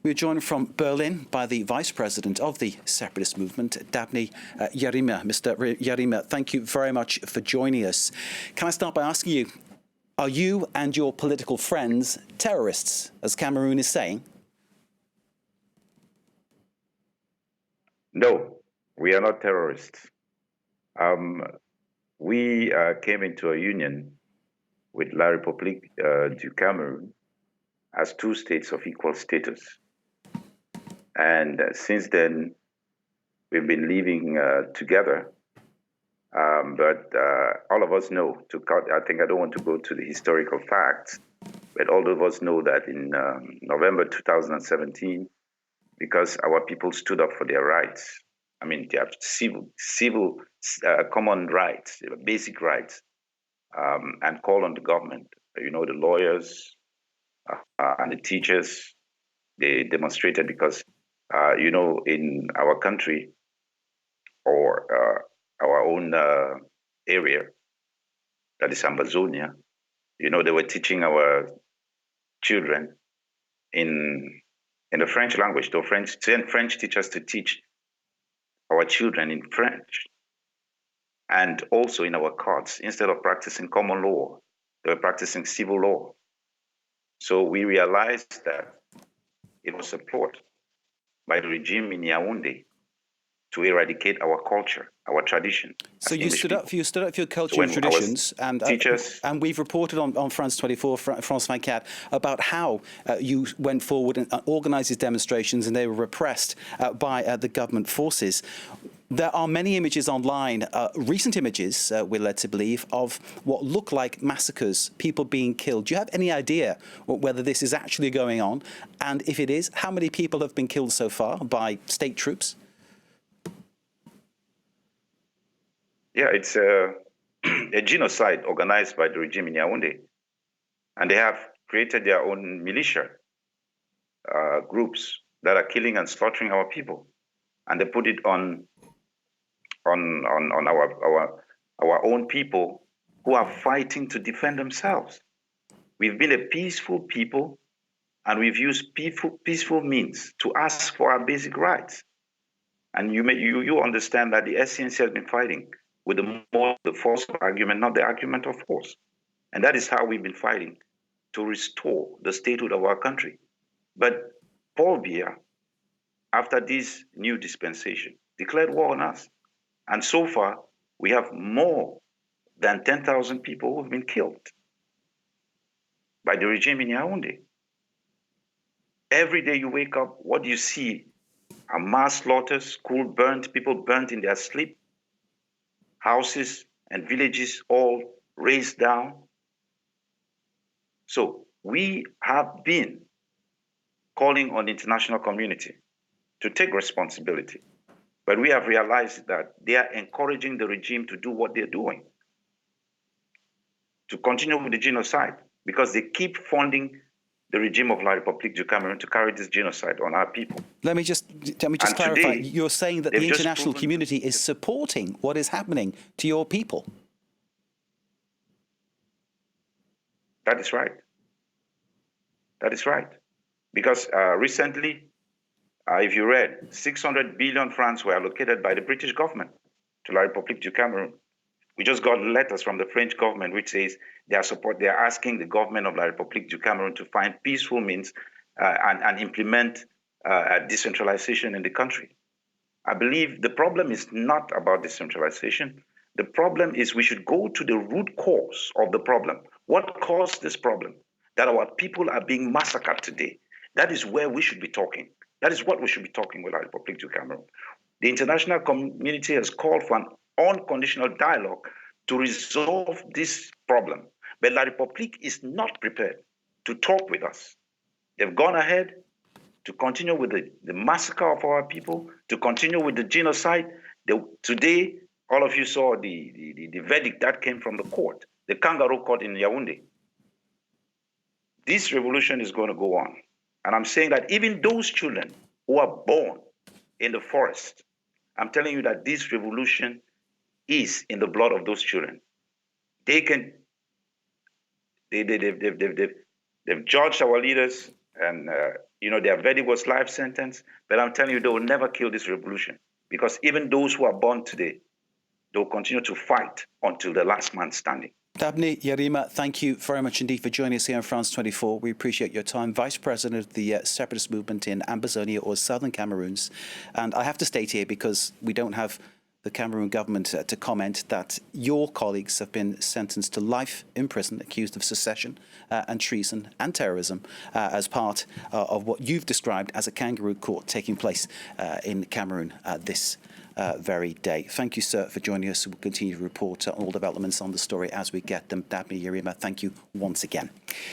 We're joined from Berlin by the Vice President of the Separatist Movement, Dabney Yarima. Mr. Yarima, thank you very much for joining us. Can I start by asking you, are you and your political friends terrorists, as Cameroon is saying? No, we are not terrorists. We came into a union with La République du Cameroun as two states of equal status. And since then, we've been living together. But all of us know, I think I don't want to go to the historical facts, but all of us know that in November 2017, because our people stood up for their rights, I mean, their civil common rights, basic rights, and call on the government, the lawyers and the teachers, they demonstrated because, in our country or our own area, that is Ambazonia, they were teaching our children in the French language. So send French teachers to teach our children in French. And also in our courts, instead of practicing common law, they were practicing civil law. So we realized that it was a plot by the regime in Yaoundé to eradicate our culture, our tradition. So you stood up for your culture and traditions, and we've reported on France 24, France 24, about how you went forward and organised these demonstrations, and they were repressed by the government forces. There are many images online, recent images, we're led to believe, of what look like massacres, people being killed. Do you have any idea whether this is actually going on? And if it is, how many people have been killed so far by state troops? Yeah, it's a genocide organized by the regime in Yaoundé. And they have created their own militia groups that are killing and slaughtering our people. And they put it on our own people who are fighting to defend themselves. We've been a peaceful people, and we've used peaceful means to ask for our basic rights. And you understand that the SCNC has been fighting with the force argument, not the argument of force. And that is how we've been fighting to restore the statehood of our country. But Paul Biya, after this new dispensation, declared war on us. And so far, we have more than 10,000 people who have been killed by the regime in Yaoundé. Every day you wake up, what do you see? A mass slaughter, school burnt, people burnt in their sleep, houses and villages all razed down. So we have been calling on the international community to take responsibility. But we have realized that they are encouraging the regime to do what they're doing, to continue with the genocide, because they keep funding the regime of La République du Cameroun to carry this genocide on our people. Let me just clarify. Today, you're saying that the international community is supporting what is happening to your people. That is right. That is right. Because recently, if you read, 600 billion francs were allocated by the British government to La République du Cameroun. We just got letters from the French government which says they are asking the government of La République du Cameroun to find peaceful means and implement decentralization in the country. I believe the problem is not about decentralization. The problem is we should go to the root cause of the problem. What caused this problem? That our people are being massacred today. That is where we should be talking. That is what we should be talking with La République du Cameroun. The international community has called for an unconditional dialogue to resolve this problem. But La République is not prepared to talk with us. They've gone ahead to continue with the massacre of our people, to continue with the genocide. Today, all of you saw the verdict that came from the court, the kangaroo court in Yaoundé. This revolution is going to go on. And I'm saying that even those children who are born in the forest, I'm telling you that this revolution is in the blood of those children. They've judged our leaders, and their verdict was life sentence, but I'm telling you, they will never kill this revolution, because even those who are born today, they will continue to fight until the last man standing. Dabney Yarima, thank you very much indeed for joining us here on France 24. We appreciate your time. Vice President of the separatist movement in Ambazonia, or Southern Cameroons. And I have to state here, because we don't have the Cameroon government to comment, that your colleagues have been sentenced to life in prison, accused of secession and treason and terrorism as part of what you've described as a kangaroo court taking place in Cameroon this very day. Thank you, sir, for joining us. We'll continue to report on all developments on the story as we get them. Dabney Yarima, thank you once again.